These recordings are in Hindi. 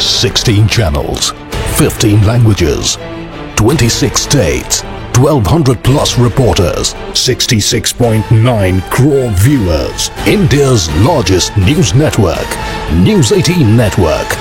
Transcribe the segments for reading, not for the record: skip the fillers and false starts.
16 channels, 15 languages, 26 states, 1200 plus reporters, 66.9 crore viewers. India's largest news network, News 18 Network.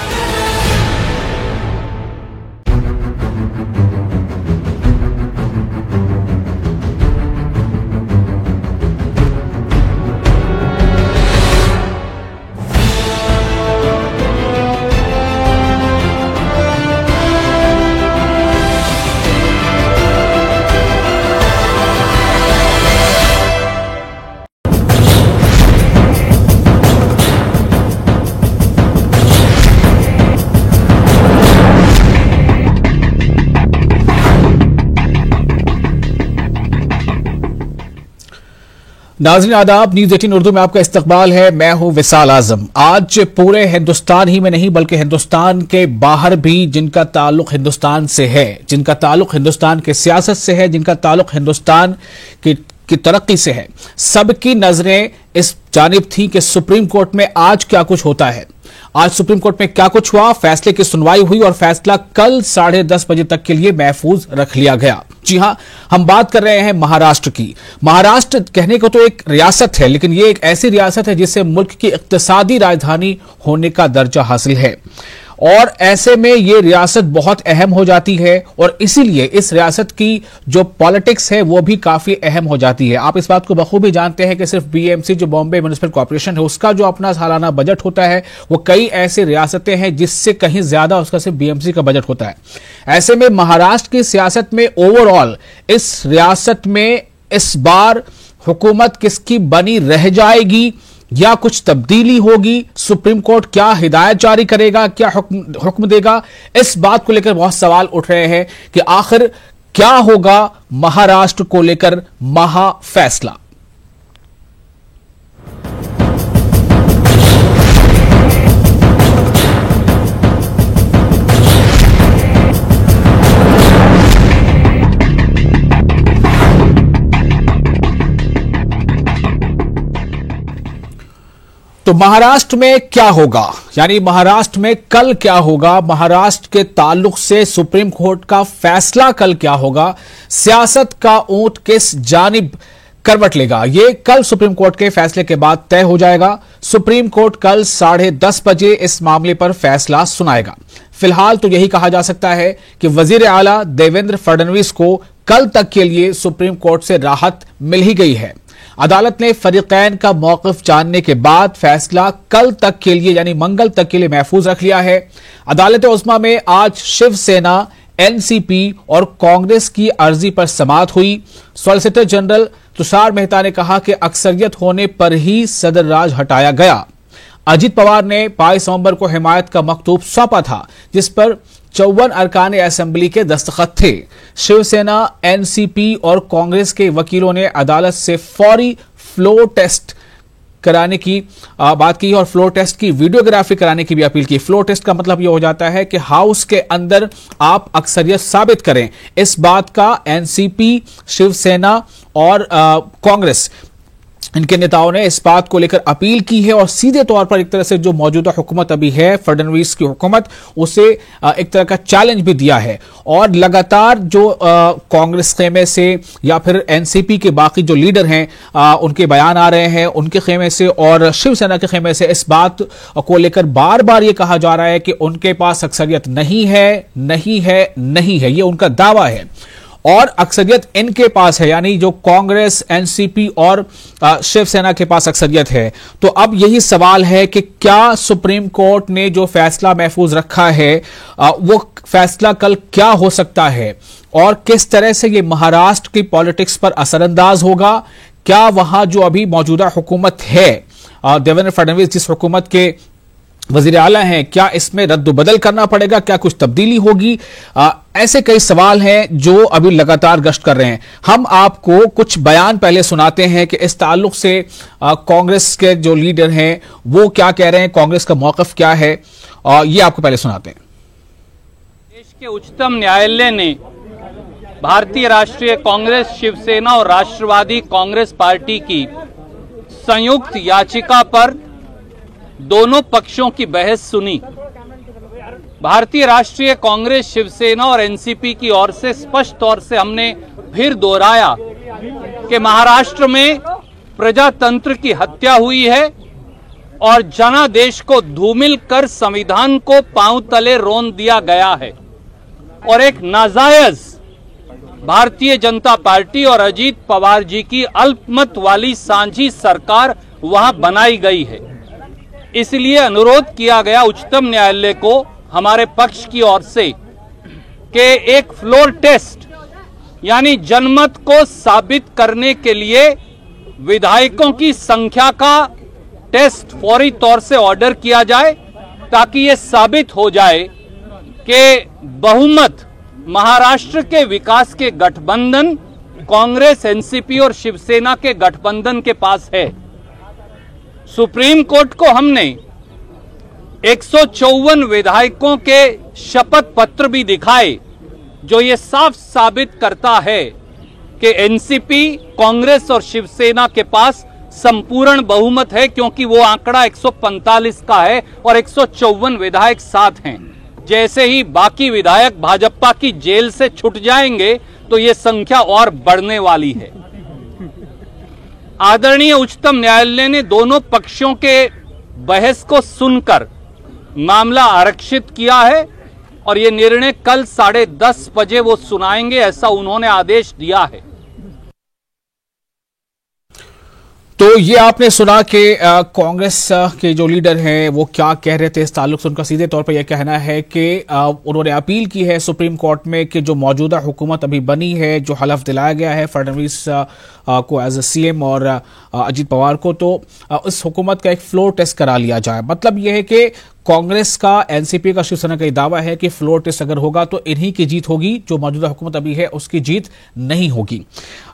नाज़रीन आदाब, न्यूज़ 18 उर्दू में आपका इस्तकबाल है। मैं हूं विसाल आजम। आज पूरे हिंदुस्तान ही में नहीं बल्कि हिंदुस्तान के बाहर भी जिनका ताल्लुक हिंदुस्तान से है, जिनका ताल्लुक हिंदुस्तान के सियासत से है, जिनका ताल्लुक हिंदुस्तान की तरक्की से है, सबकी नजरें इस जानिब थी कि सुप्रीम कोर्ट में आज क्या कुछ होता है। आज सुप्रीम कोर्ट में क्या कुछ हुआ, फैसले की सुनवाई हुई और फैसला कल 10:30 बजे तक के लिए महफूज रख लिया गया। जी हां, हम बात कर रहे हैं महाराष्ट्र की। महाराष्ट्र कहने को तो एक रियासत है, लेकिन यह एक ऐसी रियासत है जिसे मुल्क की इक्तिसादी राजधानी होने का दर्जा हासिल है और ऐसे में यह रियासत बहुत अहम हो जाती है और इसीलिए इस रियासत की जो पॉलिटिक्स है वो भी काफी अहम हो जाती है। आप इस बात को बखूबी जानते हैं कि सिर्फ बीएमसी जो बॉम्बे म्युनिसिपल कॉर्पोरेशन है उसका जो अपना सालाना बजट होता है वो कई ऐसी रियासतें हैं जिससे कहीं ज्यादा उसका सिर्फ बीएमसी का बजट होता है। ऐसे में महाराष्ट्र की सियासत में ओवरऑल इस रियासत में इस बार हुकूमत किसकी बनी रह जाएगी या कुछ तब्दीली होगी, सुप्रीम कोर्ट क्या हिदायत जारी करेगा, क्या हुक्म देगा, इस बात को लेकर बहुत सवाल उठ रहे हैं कि आखिर क्या होगा महाराष्ट्र को लेकर महा फैसला। तो महाराष्ट्र में क्या होगा, यानी महाराष्ट्र में कल क्या होगा, महाराष्ट्र के ताल्लुक से सुप्रीम कोर्ट का फैसला कल क्या होगा, सियासत का ऊंट किस जानिब करवट लेगा, यह कल सुप्रीम कोर्ट के फैसले के बाद तय हो जाएगा। सुप्रीम कोर्ट कल 10:30 बजे इस मामले पर फैसला सुनाएगा। फिलहाल तो यही कहा जा सकता है कि वजीर आला देवेंद्र फडणवीस को कल तक के लिए सुप्रीम कोर्ट से राहत मिल ही गई है। अदालत ने फरीकैन का मौक़िफ़ जानने के बाद फैसला कल तक के लिए यानी मंगल तक के लिए महफूज रख लिया है। अदालत उस्मा में आज शिवसेना, एनसीपी और कांग्रेस की अर्जी पर समाअत हुई। सॉलिसिटर जनरल तुषार मेहता ने कहा कि अक्सरियत होने पर ही सदर राज हटाया गया। अजीत पवार ने 22 नवंबर को हिमायत का मकतूब सौंपा था जिस पर 54 अरकान असेंबली के दस्तखत थे। शिवसेना, एनसीपी और कांग्रेस के वकीलों ने अदालत से फौरी फ्लो टेस्ट कराने की बात की और फ्लो टेस्ट की वीडियोग्राफी कराने की भी अपील की। फ्लो टेस्ट का मतलब यह हो जाता है कि हाउस के अंदर आप अक्सरियत साबित करें। इस बात का एनसीपी, शिवसेना और कांग्रेस इनके नेताओं ने इस बात को लेकर अपील की है और सीधे तौर पर एक तरह से जो मौजूदा हुकूमत अभी है, फडणवीस की हुकूमत, उसे एक तरह का चैलेंज भी दिया है। और लगातार जो कांग्रेस खेमे से या फिर एनसीपी के बाकी जो लीडर हैं उनके बयान आ रहे हैं, उनके खेमे से और शिवसेना के खेमे से इस बात को लेकर बार बार ये कहा जा रहा है कि उनके पास अक्सरियत नहीं है, नहीं है, नहीं है, ये उनका दावा है और अक्सरियत इनके पास है, यानी जो कांग्रेस, एनसीपी और शिवसेना के पास अक्सरियत है। तो अब यही सवाल है कि क्या सुप्रीम कोर्ट ने जो फैसला महफूज रखा है वो फैसला कल क्या हो सकता है और किस तरह से ये महाराष्ट्र की पॉलिटिक्स पर असरअंदाज होगा। क्या वहां जो अभी मौजूदा हुकूमत है, देवेंद्र फडणवीस जिस हुकूमत के वजीर आला हैं, क्या इसमें रद्द-बदल करना पड़ेगा, क्या कुछ तब्दीली होगी? ऐसे कई सवाल हैं जो अभी लगातार गश्त कर रहे हैं। हम आपको कुछ बयान पहले सुनाते हैं कि इस ताल्लुक से कांग्रेस के जो लीडर हैं वो क्या कह रहे हैं, कांग्रेस का मौक़िफ़ क्या है, ये आपको पहले सुनाते हैं। देश के उच्चतम न्यायालय ने भारतीय राष्ट्रीय कांग्रेस, शिवसेना और राष्ट्रवादी कांग्रेस पार्टी की संयुक्त याचिका पर दोनों पक्षों की बहस सुनी भारतीय राष्ट्रीय कांग्रेस, शिवसेना और एनसीपी की ओर से स्पष्ट तौर से हमने फिर दोहराया कि महाराष्ट्र में प्रजातंत्र की हत्या हुई है और जनादेश को धूमिल कर संविधान को पांव तले रोन दिया गया है और एक नाजायज भारतीय जनता पार्टी और अजीत पवार जी की अल्पमत वाली सांझी सरकार वहां बनाई गई है। इसलिए अनुरोध किया गया उच्चतम न्यायालय को हमारे पक्ष की ओर से कि एक फ्लोर टेस्ट यानी जनमत को साबित करने के लिए विधायकों की संख्या का टेस्ट फौरी तौर से ऑर्डर किया जाए ताकि यह साबित हो जाए कि बहुमत महाराष्ट्र के विकास के गठबंधन कांग्रेस, एनसीपी और शिवसेना के गठबंधन के पास है। सुप्रीम कोर्ट को हमने 154 विधायकों के शपथ पत्र भी दिखाए जो ये साफ साबित करता है कि एनसीपी, कांग्रेस और शिवसेना के पास संपूर्ण बहुमत है, क्योंकि वो आंकड़ा 145 का है और 154 विधायक साथ हैं। जैसे ही बाकी विधायक भाजपा की जेल से छूट जाएंगे तो ये संख्या और बढ़ने वाली है। आदरणीय उच्चतम न्यायालय ने दोनों पक्षों के बहस को सुनकर मामला आरक्षित किया है और ये निर्णय कल 10:30 बजे वो सुनाएंगे, ऐसा उन्होंने आदेश दिया है। तो ये आपने सुना कि कांग्रेस के जो लीडर हैं वो क्या कह रहे थे इस ताल्लुक से। उनका सीधे तौर पर यह कहना है कि उन्होंने अपील की है सुप्रीम कोर्ट में कि जो मौजूदा हुकूमत अभी बनी है, जो हलफ दिलाया गया है फडणवीस को एज ए सीएम और अजीत पवार को, तो इस हुकूमत का एक फ्लोर टेस्ट करा लिया जाए। मतलब यह है कि कांग्रेस का, एनसीपी का, शिवसेना का दावा है कि फ्लोर टेस्ट अगर होगा तो इन्हीं की जीत होगी, जो मौजूदा हुकूमत अभी है उसकी जीत नहीं होगी।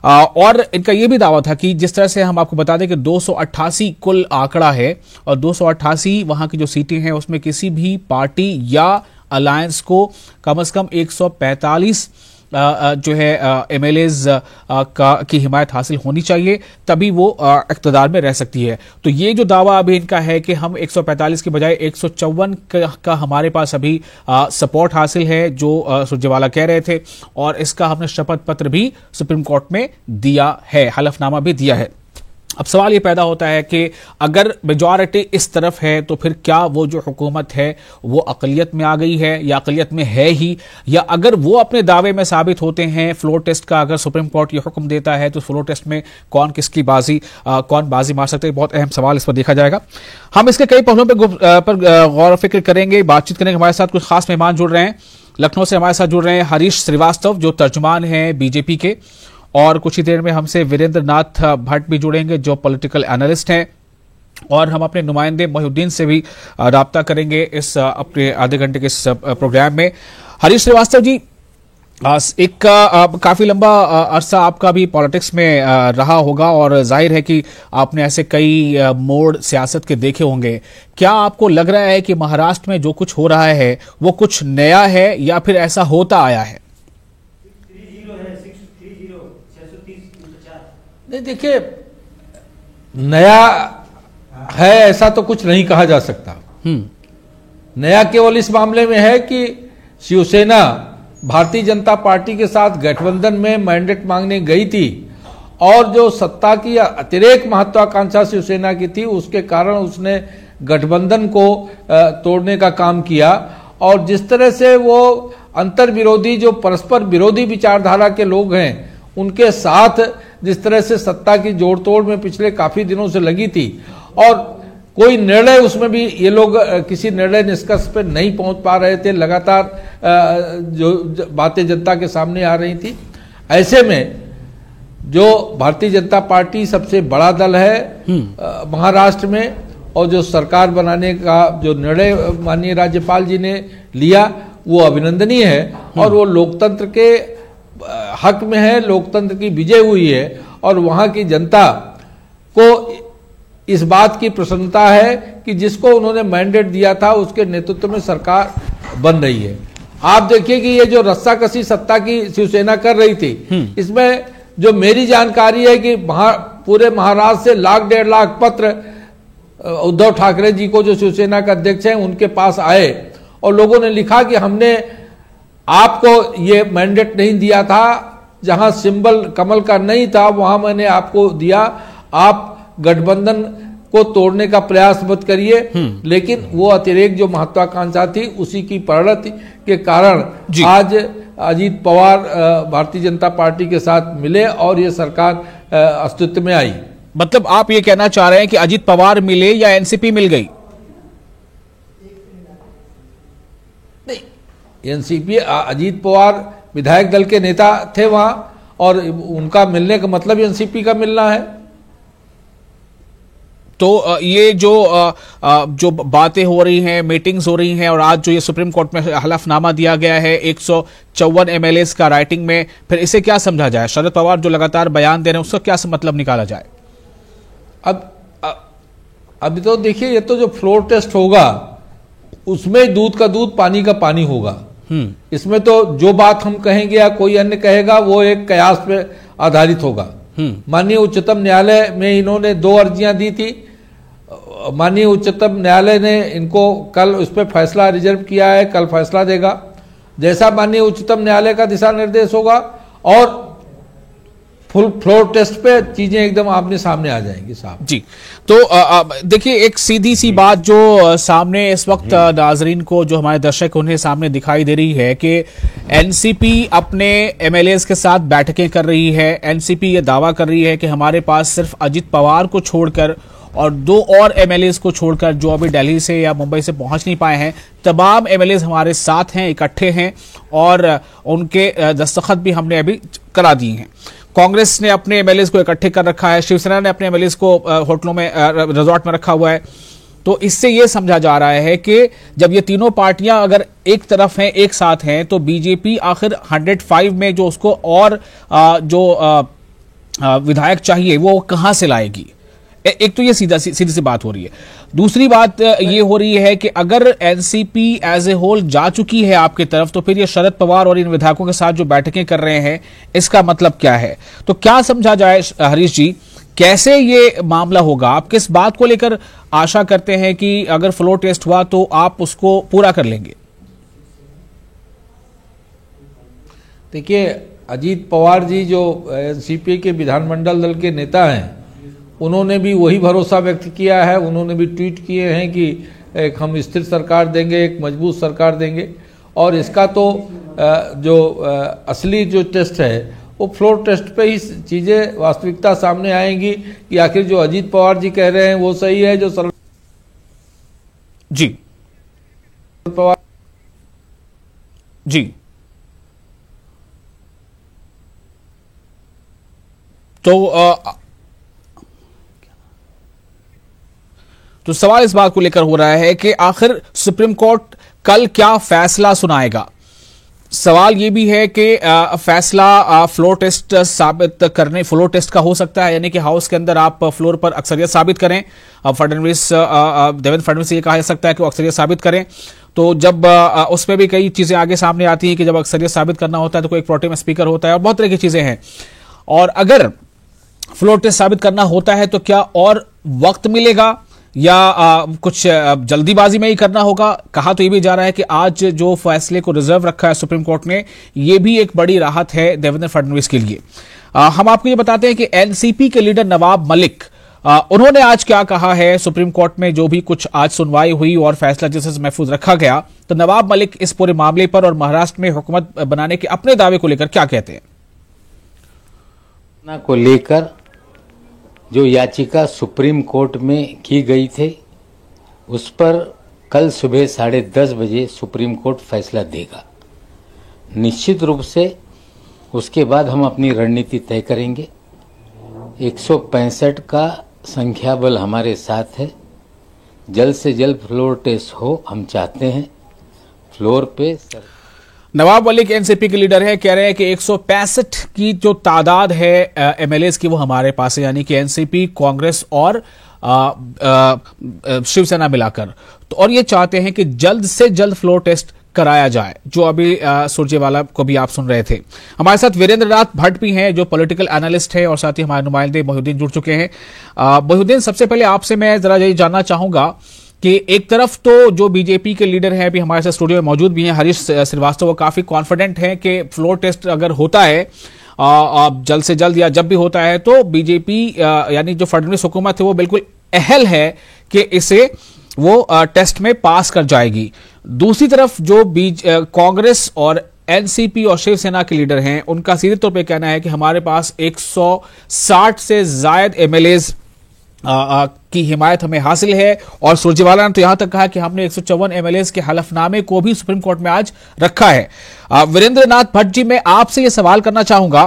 और इनका यह भी दावा था कि जिस तरह से हम आपको बता दें कि 288 कुल आंकड़ा है और 288 वहां की जो सीटें हैं उसमें किसी भी पार्टी या अलायंस को कम से कम 145 जो है एमएलएज की हिमायत हासिल होनी चाहिए, तभी वो इख्तिदार में रह सकती है। तो ये जो दावा अभी इनका है कि हम 145 के बजाय 154 का हमारे पास अभी सपोर्ट हासिल है, जो सुरजेवाला कह रहे थे, और इसका हमने शपथ पत्र भी सुप्रीम कोर्ट में दिया है, हलफनामा भी दिया है। अब सवाल ये पैदा होता है कि अगर मेजॉरिटी इस तरफ है तो फिर क्या वो जो हुकूमत है वो अक़लियत में आ गई है या अक़लियत में है ही, या अगर वो अपने दावे में साबित होते हैं फ्लोर टेस्ट का, अगर सुप्रीम कोर्ट ये हुक्म देता है तो फ्लोर टेस्ट में कौन किसकी कौन बाजी मार सकते हैं। बहुत अहम सवाल इस पर देखा जाएगा। हम इसके कई पहलुओं पर गौर फिक्र करेंगे, बातचीत करेंगे। हमारे साथ कुछ खास मेहमान जुड़ रहे हैं। लखनऊ से हमारे साथ जुड़ रहे हैं हरीश श्रीवास्तव, जो तर्जुमान हैं बीजेपी के, और कुछ ही देर में हमसे वीरेंद्र नाथ भट्ट भी जुड़ेंगे जो पॉलिटिकल एनालिस्ट हैं, और हम अपने नुमाइंदे मोहिउद्दीन से भी राब्ता करेंगे इस अपने आधे घंटे के इस प्रोग्राम में। हरीश श्रीवास्तव जी, एक काफी लंबा अरसा आपका भी पॉलिटिक्स में रहा होगा और जाहिर है कि आपने ऐसे कई मोड़ सियासत के देखे होंगे। क्या आपको लग रहा है कि महाराष्ट्र में जो कुछ हो रहा है वो कुछ नया है या फिर ऐसा होता आया है? नहीं, देखिए, नया है ऐसा तो कुछ नहीं कहा जा सकता। नया केवल इस मामले में है कि शिवसेना भारतीय जनता पार्टी के साथ गठबंधन में मैंडेट मांगने गई थी और जो सत्ता की अतिरेक महत्वाकांक्षा शिवसेना की थी उसके कारण उसने गठबंधन को तोड़ने का काम किया। और जिस तरह से वो अंतर विरोधी, जो परस्पर विरोधी विचारधारा के लोग हैं, उनके साथ जिस तरह से सत्ता की जोड़ तोड़ में पिछले काफी दिनों से लगी थी और कोई निर्णय उसमें भी ये लोग किसी निर्णय निष्कर्ष पे नहीं पहुंच पा रहे थे, लगातार जो बातें जनता के सामने आ रही थी। ऐसे में जो भारतीय जनता पार्टी सबसे बड़ा दल है महाराष्ट्र में, और जो सरकार बनाने का जो निर्णय माननीय राज्यपाल जी ने लिया वो अभिनंदनीय है और वो लोकतंत्र के हक में है, लोकतंत्र की विजय हुई है और वहां की जनता को इस बात की प्रसन्नता है कि जिसको उन्होंने मैंडेट दिया था उसके नेतृत्व में सरकार बन रही है। आप देखिए कि ये जो रस्साकसी सत्ता की शिवसेना कर रही थी, इसमें जो मेरी जानकारी है कि पूरे महाराष्ट्र से 1.5 लाख पत्र उद्धव ठाकरे जी को, जो शिवसेना के अध्यक्ष हैं, उनके पास आए और लोगों ने लिखा कि हमने आपको ये मैंडेट नहीं दिया था, जहां सिंबल कमल का नहीं था वहां मैंने आपको दिया, आप गठबंधन को तोड़ने का प्रयास मत करिए। लेकिन वो अतिरेक जो महत्वाकांक्षा थी उसी की परिणति के कारण आज अजीत पवार भारतीय जनता पार्टी के साथ मिले और ये सरकार अस्तित्व में आई। मतलब आप ये कहना चाह रहे हैं कि अजीत पवार मिले या एनसीपी मिल गई? नहीं, एनसीपी, अजीत पवार विधायक दल के नेता थे वहां और उनका मिलने का मतलब एनसीपी का मिलना है। तो ये जो बातें हो रही हैं, मीटिंग्स हो रही हैं और आज जो ये सुप्रीम कोर्ट में हलफनामा दिया गया है 154 एमएलए का राइटिंग में, फिर इसे क्या समझा जाए? शरद पवार जो लगातार बयान दे रहे हैं उसका क्या मतलब निकाला जाए? अभी तो देखिए, ये तो जो फ्लोर टेस्ट होगा उसमें दूध का दूध पानी का पानी होगा। इसमें तो जो बात हम कहेंगे या कोई अन्य कहेगा वो एक कयास पे आधारित होगा। माननीय उच्चतम न्यायालय में इन्होंने 2 अर्जियां दी थी। माननीय उच्चतम न्यायालय ने इनको कल उस पर फैसला रिजर्व किया है, कल फैसला देगा। जैसा माननीय उच्चतम न्यायालय का दिशा निर्देश होगा और फुल फ्लोर टेस्ट पे चीजें एकदम आमने सामने आ जाएंगी साहब जी। तो देखिए, एक सीधी सी बात जो सामने इस वक्त नाजरीन को, जो हमारे दर्शक उन्हें सामने दिखाई दे रही है कि एनसीपी अपने एमएलएस के साथ बैठकें कर रही है। एनसीपी ये दावा कर रही है कि हमारे पास सिर्फ अजित पवार को छोड़कर और 2 और एमएलएस को छोड़कर जो अभी दिल्ली से या मुंबई से पहुंच नहीं पाए हैं, तमाम एमएलएस हमारे साथ हैं, इकट्ठे हैं और उनके दस्तखत भी हमने अभी करा दिए हैं। कांग्रेस ने अपने एमएलएस को इकट्ठे कर रखा है, शिवसेना ने अपने एमएलएस को होटलों में, रिजॉर्ट में रखा हुआ है। तो इससे यह समझा जा रहा है कि जब ये तीनों पार्टियां अगर एक तरफ हैं, एक साथ हैं, तो बीजेपी आखिर 105 में जो उसको और जो विधायक चाहिए वो कहां से लाएगी? एक तो ये सीधी सी बात हो रही है। दूसरी बात ये हो रही है कि अगर एनसीपी एज ए होल जा चुकी है आपकी तरफ, तो फिर ये शरद पवार और इन विधायकों के साथ जो बैठकें कर रहे हैं, इसका मतलब क्या है? तो क्या समझा जाए हरीश जी, कैसे ये मामला होगा? आप किस बात को लेकर आशा करते हैं कि अगर फ्लोर टेस्ट हुआ तो आप उसको पूरा कर लेंगे? देखिए, अजीत पवार जी जो एनसीपी के विधानमंडल दल के नेता हैं, उन्होंने भी वही भरोसा व्यक्त किया है। उन्होंने भी ट्वीट किए हैं कि एक हम स्थिर सरकार देंगे, एक मजबूत सरकार देंगे। और इसका तो जो असली जो टेस्ट है वो फ्लोर टेस्ट पे ही चीजें वास्तविकता सामने आएंगी कि आखिर जो अजीत पवार जी कह रहे हैं वो सही है, जो शरद पवार जी। तो सवाल इस बात को लेकर हो रहा है कि आखिर सुप्रीम कोर्ट कल क्या फैसला सुनाएगा। सवाल यह भी है कि फैसला फ्लोर टेस्ट साबित करने, फ्लोर टेस्ट का हो सकता है, यानी कि हाउस के अंदर आप फ्लोर पर अक्सरियत साबित करें। देवेंद्र फडणवीस से यह कहा जा सकता है कि वो अक्सरियत साबित करें। तो जब उसमें भी कई चीजें आगे सामने आती हैं कि जब अक्सरियत साबित करना होता है तो कोई एक प्रोटेम स्पीकर होता है और बहुत तरह की चीजें हैं। और अगर फ्लोर टेस्ट साबित करना होता है तो क्या और वक्त मिलेगा या कुछ जल्दीबाजी में ही करना होगा? कहा तो ये भी जा रहा है कि आज जो फैसले को रिजर्व रखा है सुप्रीम कोर्ट ने, ये भी एक बड़ी राहत है देवेंद्र फडणवीस के लिए। हम आपको ये बताते हैं कि एनसीपी के लीडर नवाब मलिक, उन्होंने आज क्या कहा है सुप्रीम कोर्ट में। जो भी कुछ आज सुनवाई हुई और फैसला जिसे महफूज रखा गया, तो नवाब मलिक इस पूरे मामले पर और महाराष्ट्र में हुकूमत बनाने के अपने दावे को लेकर क्या कहते हैं? को लेकर जो याचिका सुप्रीम कोर्ट में की गई थी, उस पर कल सुबह 10:30 बजे सुप्रीम कोर्ट फैसला देगा। निश्चित रूप से उसके बाद हम अपनी रणनीति तय करेंगे। 165 का संख्या बल हमारे साथ है। जल्द से जल्द फ्लोर टेस्ट हो, हम चाहते हैं फ्लोर पे। नवाब मलिक एनसीपी के लीडर है, कह रहे हैं कि 165 की जो तादाद है एमएलएस की वो हमारे पास है, यानी कि एनसीपी, कांग्रेस और शिवसेना मिलाकर। तो और ये चाहते हैं कि जल्द से जल्द फ्लोर टेस्ट कराया जाए, जो अभी सुरजेवाला को भी आप सुन रहे थे। हमारे साथ वीरेंद्र नाथ भट्ट भी हैं जो पॉलिटिकल एनालिस्ट है और साथ ही हमारे नुमाइंदे मोहिउद्दीन जुड़ चुके हैं। मोहिउद्दीन, सबसे पहले आपसे मैं जरा यही जानना चाहूंगा कि एक तरफ तो जो बीजेपी के लीडर हैं, अभी हमारे साथ स्टूडियो में मौजूद भी हैं, हरीश श्रीवास्तव, वो काफी कॉन्फिडेंट हैं कि फ्लोर टेस्ट अगर होता है जल्द से जल्द या जब भी होता है तो बीजेपी यानी जो फडणवीस हुकूमत है वो बिल्कुल अहल है कि इसे वो टेस्ट में पास कर जाएगी। दूसरी तरफ जो कांग्रेस और एनसीपी और शिवसेना के लीडर हैं, उनका सीधे तौर पे कहना है कि हमारे पास 160 से ज्यादा एमएलएज की हिमायत हमें हासिल है। और सुरजेवाला ने तो यहां तक कहा कि हमने 154 एमएलएज के हलफनामे को भी सुप्रीम कोर्ट में आज रखा है। वीरेंद्र नाथ भट्ट जी, मैं आपसे यह सवाल करना चाहूंगा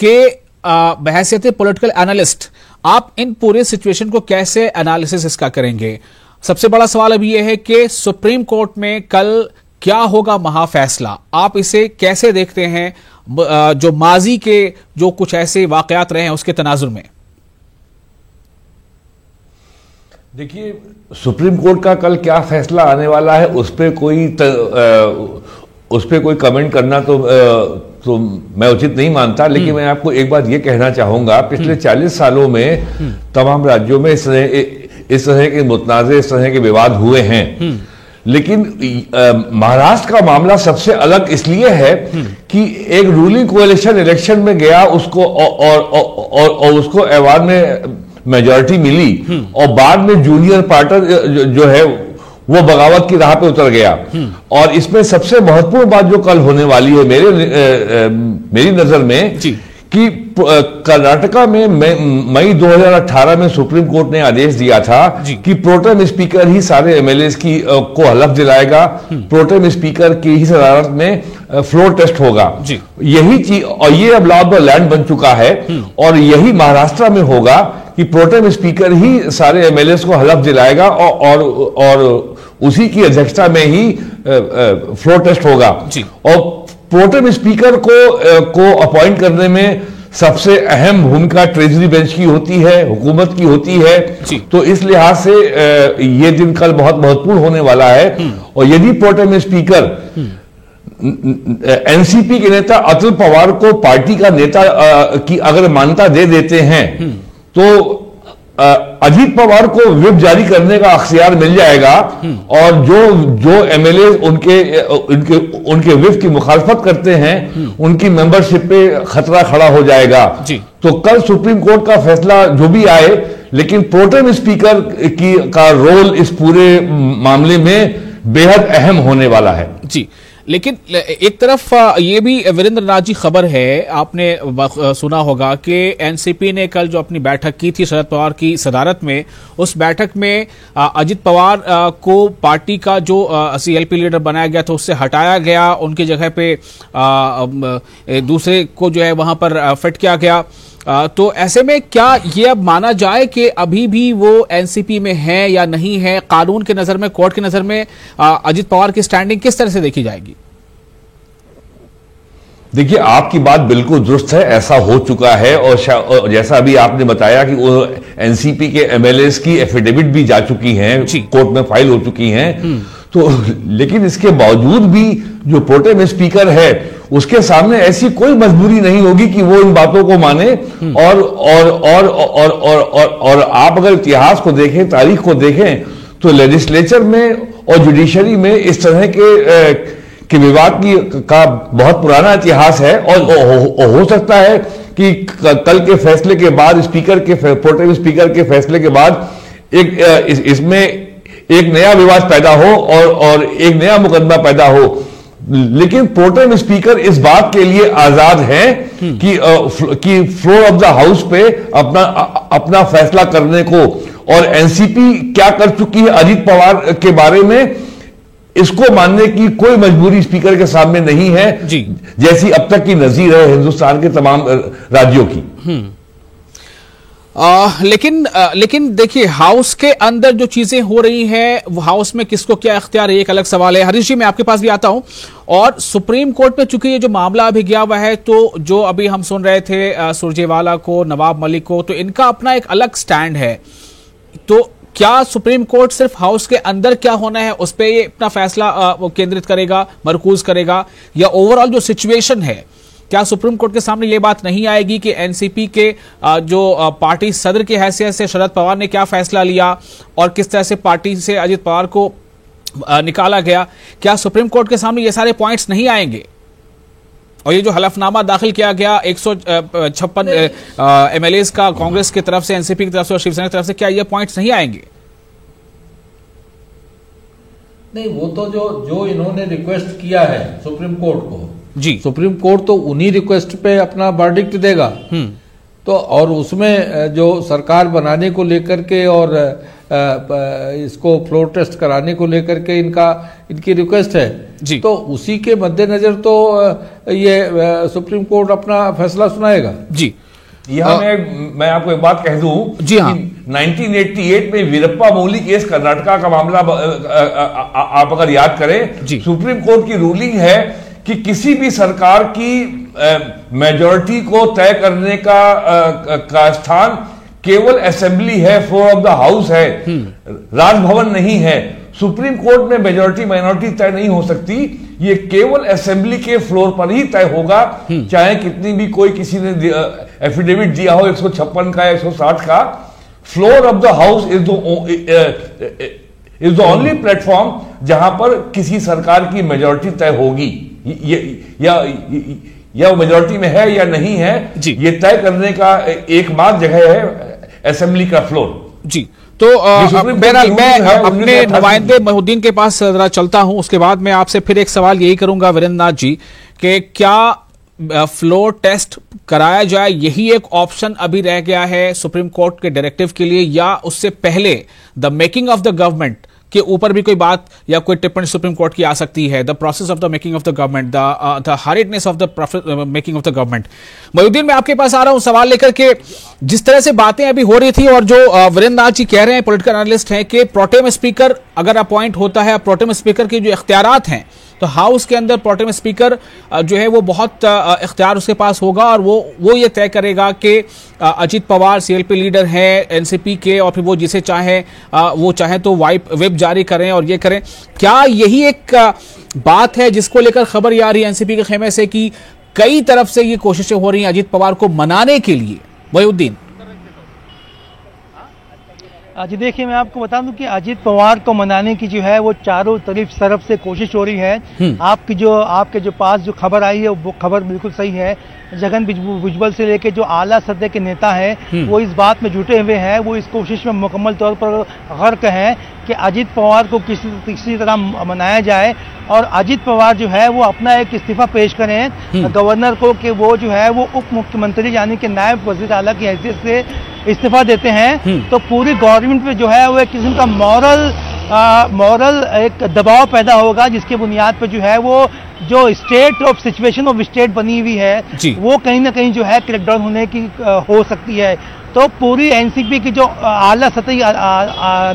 कि बहैसियत पॉलिटिकल एनालिस्ट आप इन पूरे सिचुएशन को कैसे एनालिसिस इसका करेंगे? सबसे बड़ा सवाल अभी यह है कि सुप्रीम कोर्ट में कल क्या होगा महाफैसला, आप इसे कैसे देखते हैं जो माजी के जो कुछ ऐसे वाकयात रहे हैं उसके तनाजुर में? देखिए, सुप्रीम कोर्ट का कल क्या फैसला आने वाला है उस पर कोई कमेंट करना तो मैं उचित नहीं मानता। लेकिन मैं आपको एक बात ये कहना चाहूंगा, पिछले 40 सालों में तमाम राज्यों में इस तरह के मुतनाज़े, इस तरह के विवाद हुए हैं। लेकिन महाराष्ट्र का मामला सबसे अलग इसलिए है कि एक रूलिंग कोalition इलेक्शन में गया, उसको और उसको ऐवान में मेजॉरिटी मिली, और बाद में जूनियर पार्टनर जो है वो बगावत की राह पे उतर गया। और इसमें सबसे महत्वपूर्ण बात जो कल होने वाली है मेरी नजर में कि कर्नाटका में मई 2018 में सुप्रीम कोर्ट ने आदेश दिया था कि प्रोटेम स्पीकर ही सारे एमएलए को हलफ दिलाएगा, प्रोटेम स्पीकर की ही सदारत में फ्लोर टेस्ट होगा। यही चीज, और ये अब लॉ ऑफ द लैंड बन चुका है, और यही महाराष्ट्र में होगा कि प्रोटेम स्पीकर ही सारे एमएलए को हलफ दिलाएगा और उसी की अध्यक्षता में ही फ्लोर टेस्ट होगा। और प्रोटेम स्पीकर को अपॉइंट करने में सबसे अहम भूमिका ट्रेजरी बेंच की होती है, हुकूमत की होती है। तो इस लिहाज से ये दिन कल बहुत महत्वपूर्ण होने वाला है। और यदि प्रोटेम स्पीकर एनसीपी के नेता अतुल पवार को पार्टी का नेता की अगर मान्यता दे देते हैं तो अजीत पवार को व्हिप जारी करने का अख्तियार मिल जाएगा, और जो एमएलए उनके व्हिप की मुखालफत करते हैं उनकी मेंबरशिप पे खतरा खड़ा हो जाएगा। तो कल सुप्रीम कोर्ट का फैसला जो भी आए, लेकिन प्रोटेम स्पीकर का रोल इस पूरे मामले में बेहद अहम होने वाला है। जी, लेकिन एक तरफ ये भी वीरेंद्र नाथ जी खबर है, आपने सुना होगा कि एनसीपी ने कल जो अपनी बैठक की थी शरद पवार की सदारत में, उस बैठक में अजित पवार को पार्टी का जो सीएलपी लीडर बनाया गया था उससे हटाया गया, उनकी जगह पे दूसरे को जो है वहां पर फिट किया गया। तो ऐसे में क्या ये अब माना जाए कि अभी भी वो एनसीपी में है या नहीं है? कानून के नजर में, कोर्ट की नजर में अजित पवार की स्टैंडिंग किस तरह से देखी जाएगी? देखिए, आपकी बात बिल्कुल दुरुस्त है, ऐसा हो चुका है। और जैसा अभी आपने बताया कि वो एनसीपी के एमएलए की एफिडेविट भी जा चुकी हैं, कोर्ट में फाइल हो चुकी हैं। तो लेकिन इसके बावजूद भी जो प्रोटेम स्पीकर है उसके सामने ऐसी कोई मजबूरी नहीं होगी कि वो इन बातों को माने। और आप अगर इतिहास को देखें, तारीख को देखें, तो लेजिस्लेचर में और जुडिशरी में इस तरह के विवाद का बहुत पुराना इतिहास है। और हो सकता है कि कल के फैसले के बाद, प्रोटेम स्पीकर के फैसले के बाद इसमें एक नया विवाद पैदा हो और एक नया मुकदमा पैदा हो। लेकिन प्रोटेम स्पीकर इस बात के लिए आजाद हैं कि फ्लोर ऑफ द हाउस पे अपना फैसला करने को, और एनसीपी क्या कर चुकी है अजीत पवार के बारे में, इसको मानने की कोई मजबूरी स्पीकर के सामने नहीं है, जैसी अब तक की नजीर है हिंदुस्तान के तमाम राज्यों की। लेकिन देखिए, हाउस के अंदर जो चीजें हो रही हैं, वो हाउस में किसको क्या इख्तियार है, एक अलग सवाल है। हरीश जी, मैं आपके पास भी आता हूं। और सुप्रीम कोर्ट में चूंकि ये जो मामला अभी गया हुआ है, तो जो अभी हम सुन रहे थे सुरजेवाला को, नवाब मलिक को, तो इनका अपना एक अलग स्टैंड है। तो क्या सुप्रीम कोर्ट सिर्फ हाउस के अंदर क्या होना है उस पर ये अपना फैसला केंद्रित करेगा, मरकूज करेगा, या ओवरऑल जो सिचुएशन है क्या सुप्रीम कोर्ट के सामने ये बात नहीं आएगी कि एनसीपी के जो पार्टी सदर की हैसियत से शरद पवार ने क्या फैसला लिया और किस तरह से पार्टी से अजित पवार को निकाला गया? क्या सुप्रीम कोर्ट के सामने ये सारे पॉइंट्स नहीं आएंगे? और ये जो हलफनामा दाखिल किया गया 156 एमएलएस का कांग्रेस की तरफ से, एनसीपी की तरफ से और शिवसेना की तरफ से, क्या ये पॉइंट्स नहीं आएंगे? नहीं, वो तो जो इन्होंने रिक्वेस्ट किया है सुप्रीम कोर्ट को जी, सुप्रीम कोर्ट तो उन्हीं रिक्वेस्ट पे अपना वर्डिक्ट देगा। तो और उसमें जो सरकार बनाने को लेकर के और इसको फ्लोर टेस्ट कराने को लेकर के इनकी रिक्वेस्ट है जी, तो उसी के मद्देनजर तो ये सुप्रीम कोर्ट अपना फैसला सुनाएगा जी। यहाँ मैं आपको एक बात कह दूं जी हाँ, 1988 में वीरप्पा मोइली केस कर्नाटका का मामला आप अगर याद करें, सुप्रीम कोर्ट की रूलिंग है कि किसी भी सरकार की मेजॉरिटी को तय करने का स्थान केवल असेंबली है, फ्लोर ऑफ द हाउस है, राजभवन नहीं है। सुप्रीम कोर्ट में मेजॉरिटी माइनॉरिटी तय नहीं हो सकती, ये केवल असेंबली के फ्लोर पर ही तय होगा, चाहे कितनी भी कोई किसी ने एफिडेविट दिया हो 156 का 160 का। Floor of the house is the only platform जहां पर किसी सरकार की मेजॉरिटी तय होगी, या मेजॉरिटी में है या नहीं है, ये तय करने का एकमात्र जगह है असेंबली का फ्लोर जी। तो बहरहाल मैं अपने नुमाइंदे मोहिउद्दीन के पास जरा चलता हूं, उसके बाद मैं आपसे फिर एक सवाल यही करूंगा वीरेंद्र नाथ जी कि क्या फ्लोर टेस्ट कराया जाए, यही एक ऑप्शन अभी रह गया है सुप्रीम कोर्ट के डायरेक्टिव के लिए, या उससे पहले the making of the government के ऊपर भी कोई बात या कोई टिप्पणी सुप्रीम कोर्ट की आ सकती है? The process of the making of the government, the hurriedness of the making of the government. Mohiuddin, मैं आपके पास आ रहा हूं सवाल लेकर के। जिस तरह से बातें अभी हो रही थी और जो वीरेंद्र नाथ जी कह रहे हैं, पॉलिटिकल एनालिस्ट हैं, कि प्रोटेम स्पीकर अगर अपॉइंट होता है, प्रोटेम स्पीकर के जो इख्तियारात हैं, तो हाउस के अंदर प्रोटेम स्पीकर जो है वो बहुत इख्तियार उसके पास होगा और वो ये तय करेगा कि अजित पवार सीएलपी लीडर हैं एनसीपी के, और फिर वो जिसे चाहे तो व्हिप जारी करें और ये करें। क्या यही एक बात है जिसको लेकर खबर ये आ रही है एनसीपी के खेमे से कि कई तरफ से ये कोशिशें हो रही हैं अजित पवार को मनाने के लिए? मोहिउद्दीन जी देखिए, मैं आपको बता दूं कि अजित पवार को मनाने की जो है वो चारों तरफ से कोशिश हो रही है। आपके जो पास जो खबर आई है वो खबर बिल्कुल सही है। जगन भुजबल से लेके जो आला सतह के नेता हैं वो इस बात में जुटे हुए हैं, वो इस कोशिश में मुकम्मल तौर पर गर्क हैं कि अजित पवार को किसी तरह मनाया जाए और अजित पवार जो है वो अपना एक इस्तीफा पेश करें गवर्नर को कि वो जो है वो उप मुख्यमंत्री यानी कि नायब वजीर आला की हैसियत से इस्तीफा देते हैं। तो पूरी गवर्नमेंट पे जो है वो एक किस्म का मॉरल एक दबाव पैदा होगा, जिसके बुनियाद पर जो है वो जो state of situation of state बनी हुई है वो कहीं ना कहीं जो है क्रैकडाउन होने की हो सकती है। तो पूरी एनसीपी की जो आला सतही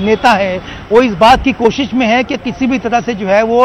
नेता है वो इस बात की कोशिश में है कि किसी भी तरह से जो है वो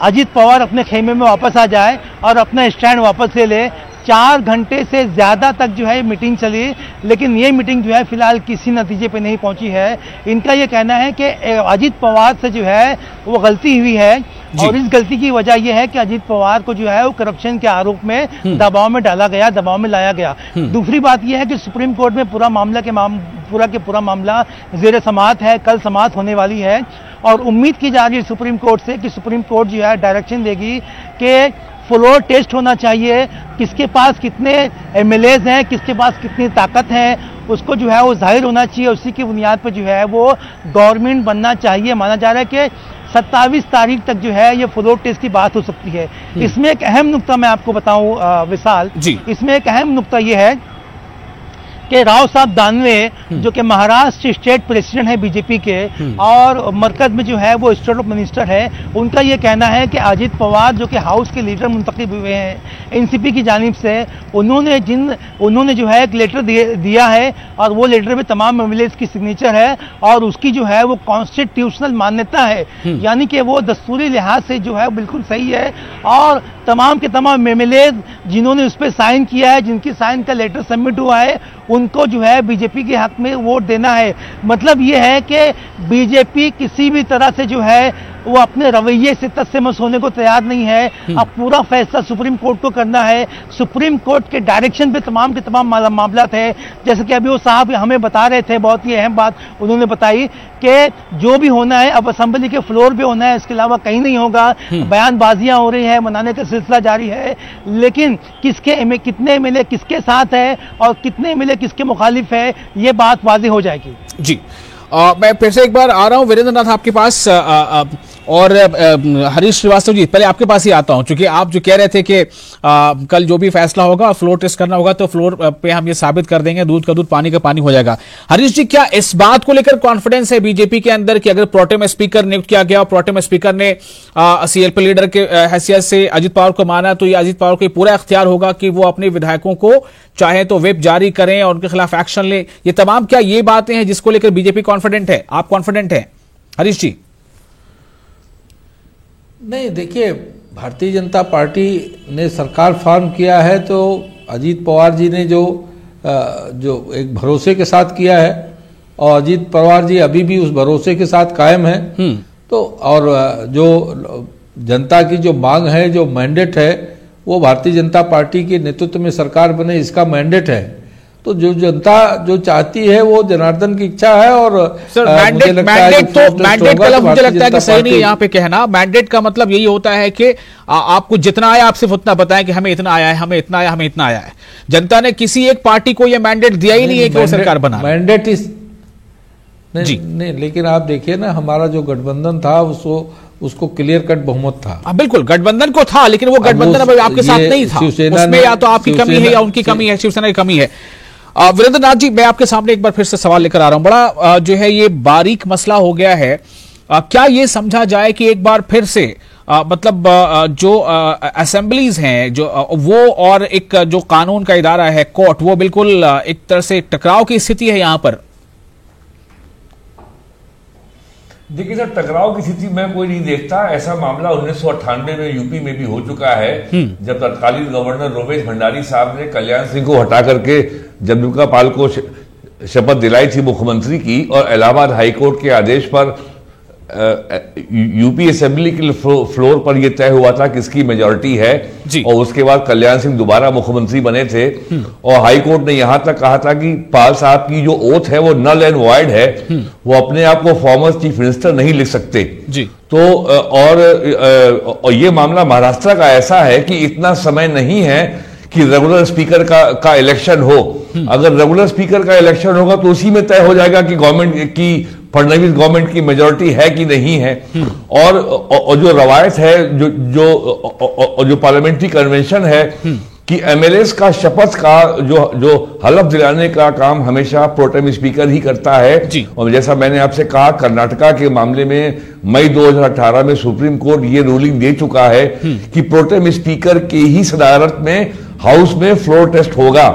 अजित पवार अपने खेमे में वापस आ जाए और अपना स्टैंड वापस ले ले। 4 घंटे से ज्यादा तक जो है मीटिंग चली, लेकिन ये मीटिंग जो है फिलहाल किसी नतीजे पे नहीं पहुंची है। इनका ये कहना है कि अजित पवार से जो है वो गलती हुई है और इस गलती की वजह यह है कि अजित पवार को जो है वो करप्शन के आरोप में दबाव में डाला गया, दबाव में लाया गया। दूसरी बात यह है कि सुप्रीम कोर्ट में पूरा मामला ज़ेर समाअत है, कल समाअत होने वाली है और उम्मीद की जा रही है सुप्रीम कोर्ट से कि सुप्रीम कोर्ट जो है डायरेक्शन देगी कि फ्लोर टेस्ट होना चाहिए, किसके पास कितने एमएलएज हैं, किसके पास कितनी ताकत है, उसको जो है वो जाहिर होना चाहिए। उसी की बुनियाद पर जो है वो गवर्नमेंट बनना चाहिए। माना जा रहा है कि 27 तारीख तक जो है ये फ्लोर टेस्ट की बात हो सकती है। इसमें एक अहम नुक्ता मैं आपको बताऊं विशाल, इसमें एक अहम नुक्ता ये है कि राव साहब दानवे जो कि महाराष्ट्र स्टेट प्रेसिडेंट है बीजेपी के और मरकज में जो है वो स्टेट ऑफ मिनिस्टर है, उनका ये कहना है कि अजित पवार जो कि हाउस के लीडर मुंतखब हुए हैं एनसीपी की जानिब से, उन्होंने जो है एक लेटर दिया है और वो लेटर में तमाम एमएलएज की सिग्नेचर है और उसकी जो है वो कॉन्स्टिट्यूशनल मान्यता है, यानी कि वो दस्तूरी लिहाज से जो है बिल्कुल सही है और तमाम के तमाम एमएलएज जिन्होंने उस पर साइन किया है, जिनकी साइन का लेटर सबमिट हुआ है, उनको जो है बीजेपी के हक में वोट देना है। मतलब ये है कि बीजेपी किसी भी तरह से जो है वो अपने रवैये से तस्से-मस होने को तैयार नहीं है। अब पूरा फैसला सुप्रीम कोर्ट को करना है। सुप्रीम कोर्ट के डायरेक्शन पे तमाम के तमाम मामला थे। जैसे कि अभी वो साहब हमें बता रहे थे, बहुत ही अहम बात उन्होंने बताई कि जो भी होना है अब असेंबली के फ्लोर पे होना है, इसके अलावा कहीं नहीं होगा। बयानबाजियां हो रही है, मनाने का सिलसिला जारी है, लेकिन कितने एमएलए किसके साथ है और कितने एमएलए किसके मुखालिफ है, ये बात वाज़ेह हो जाएगी। जी मैं फिर से एक बार आ रहा हूं वीरेंद्र नाथ आपके पास और हरीश श्रीवास्तव जी, पहले आपके पास ही आता हूं, क्योंकि आप जो कह रहे थे कि कल जो भी फैसला होगा फ्लोर टेस्ट करना होगा तो फ्लोर पे हम ये साबित कर देंगे, दूध का दूध पानी का पानी हो जाएगा। हरीश जी, क्या इस बात को लेकर कॉन्फिडेंस है बीजेपी के अंदर कि अगर प्रोटेम स्पीकर नियुक्त किया गया और प्रोटेम स्पीकर ने सीएलपी लीडर के हैसियत से अजित पवार को माना, तो ये अजित पवार को पूरा इख्तियार होगा कि वो अपने विधायकों को चाहे तो व्हिप जारी करें और उनके खिलाफ एक्शन लें? ये तमाम क्या ये बातें हैं जिसको लेकर बीजेपी कॉन्फिडेंट है? आप कॉन्फिडेंट हैं हरीश जी? नहीं, देखिए, भारतीय जनता पार्टी ने सरकार फॉर्म किया है तो अजीत पवार जी ने जो एक भरोसे के साथ किया है और अजीत पवार जी अभी भी उस भरोसे के साथ कायम है। तो और जो जनता की जो मांग है, जो मैंडेट है, वो भारतीय जनता पार्टी के नेतृत्व में सरकार बने, इसका मैंडेट है। तो जो जनता जो चाहती है वो जनार्दन की इच्छा है। और सर मैंडेट का लफ्ज़ मुझे लगता है कि सही नहीं यहाँ पे कहना। मैंडेट का मतलब यही होता है कि आपको जितना आया आप सिर्फ उतना बताएं कि हमें इतना आया है, हमें इतना आया, हमें इतना आया है। जनता ने किसी एक पार्टी को यह मैंडेट दिया ही नहीं है कि वो सरकार बना। मैंडेट इस नहीं, लेकिन आप देखिए ना, हमारा जो गठबंधन था उसको क्लियर कट बहुमत था। बिल्कुल गठबंधन को था, लेकिन वो गठबंधन अब आपके साथ नहीं था। उसमें या तो आपकी कमी है या उनकी कमी है, शिवसेना की कमी है। वीरेंद्र नाथ जी, मैं आपके सामने एक बार फिर से सवाल लेकर आ रहा हूं। बड़ा जो है ये बारीक मसला हो गया है। क्या ये समझा जाए कि एक बार फिर से मतलब जो असेंबलीज हैं जो वो और एक जो कानून का इदारा है कोर्ट, वो बिल्कुल एक तरह से टकराव की स्थिति है यहां पर? देखिए सर, टकराव की स्थिति मैं कोई नहीं देखता। ऐसा मामला 1998 में यूपी में भी हो चुका है, जब तत्कालीन गवर्नर रोमेश भंडारी साहब ने कल्याण सिंह को हटा करके जगदम्बिका पाल को शपथ दिलाई थी मुख्यमंत्री की, और इलाहाबाद हाईकोर्ट के आदेश पर यूपी असेंबली के फ्लोर पर यह तय हुआ था किसकी मेजॉरिटी है, और उसके बाद कल्याण सिंह दोबारा मुख्यमंत्री बने थे। और हाई कोर्ट ने यहां तक कहा था कि पाल साहब की जो ओथ है वो नल एंड वॉइड है, वो अपने आप को फॉर्मर चीफ मिनिस्टर नहीं लिख सकते जी। तो और ये मामला महाराष्ट्र का ऐसा है कि इतना समय नहीं है कि रेगुलर स्पीकर का इलेक्शन हो। अगर रेगुलर स्पीकर का इलेक्शन होगा तो उसी में तय हो जाएगा कि गवर्नमेंट की, फडणवीस गवर्नमेंट की मेजॉरिटी है कि नहीं है। और जो रवायत है, जो पार्लियामेंट्री कन्वेंशन है कि एमएलएस का शपथ का जो हलफ दिलाने का काम हमेशा प्रोटेम स्पीकर ही करता है। और जैसा मैंने आपसे कहा, कर्नाटका के मामले में मई 2018 में सुप्रीम कोर्ट ये रूलिंग दे चुका है कि प्रोटेम स्पीकर की ही सदारत में हाउस में फ्लोर टेस्ट होगा।